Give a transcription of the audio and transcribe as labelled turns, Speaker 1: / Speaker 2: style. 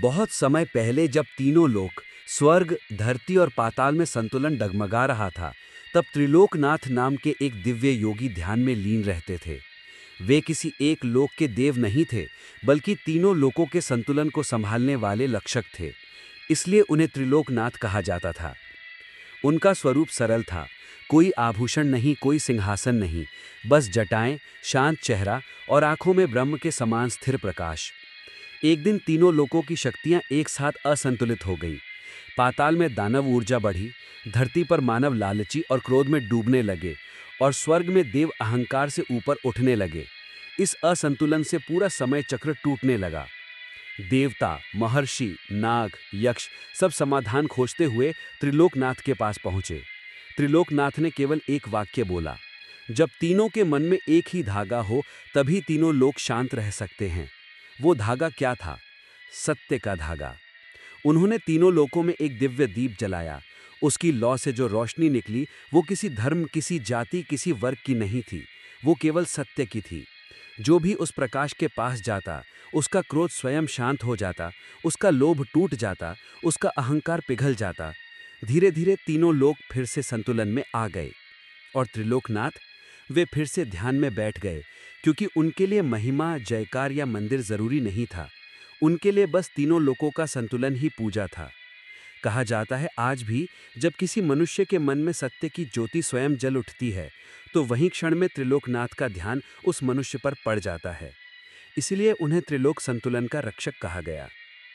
Speaker 1: बहुत समय पहले जब तीनों लोक स्वर्ग, धरती और पाताल में संतुलन डगमगा रहा था, तब त्रिलोकनाथ नाम के एक दिव्य योगी ध्यान में लीन रहते थे। वे किसी एक लोक के देव नहीं थे, बल्कि तीनों लोकों के संतुलन को संभालने वाले रक्षक थे। इसलिए उन्हें त्रिलोकनाथ कहा जाता था। उनका स्वरूप सरल था। कोई आभूषण नहीं, कोई सिंहासन नहीं, बस जटाएं, शांत चेहरा और आंखों में ब्रह्म के समान स्थिर प्रकाश। एक दिन तीनों लोकों की शक्तियां एक साथ असंतुलित हो गईं। पाताल में दानव ऊर्जा बढ़ी, धरती पर मानव लालची और क्रोध में डूबने लगे, और स्वर्ग में देव अहंकार से ऊपर उठने लगे। इस असंतुलन से पूरा समय चक्र टूटने लगा। देवता, महर्षि, नाग, यक्ष सब समाधान खोजते हुए त्रिलोकनाथ के पास पहुंचे। त्रिलोकनाथ ने केवल एक वाक्य बोला, जब तीनों के मन में एक ही धागा हो, तभी तीनों लोक शांत रह सकते हैं। वो धागा क्या था? सत्य का धागा। उन्होंने तीनों लोकों में एक दिव्य दीप जलाया। उसकी लौ से जो रोशनी निकली, वो किसी धर्म, किसी जाति, किसी वर्ग की नहीं थी। वो केवल सत्य की थी। जो भी उस प्रकाश के पास जाता, उसका क्रोध स्वयं शांत हो जाता, उसका लोभ टूट जाता, उसका अहंकार पिघल जाता। धीरे धीरे तीनों लोक फिर से संतुलन में आ गए। और त्रिलोकनाथ, वे फिर से ध्यान में बैठ गए, क्योंकि उनके लिए महिमा, जयकार या मंदिर जरूरी नहीं था। उनके लिए बस तीनों लोकों का संतुलन ही पूजा था। कहा जाता है, आज भी जब किसी मनुष्य के मन में सत्य की ज्योति स्वयं जल उठती है, तो वहीं क्षण में त्रिलोकनाथ का ध्यान उस मनुष्य पर पड़ जाता है। इसलिए उन्हें त्रिलोक संतुलन का रक्षक कहा गया।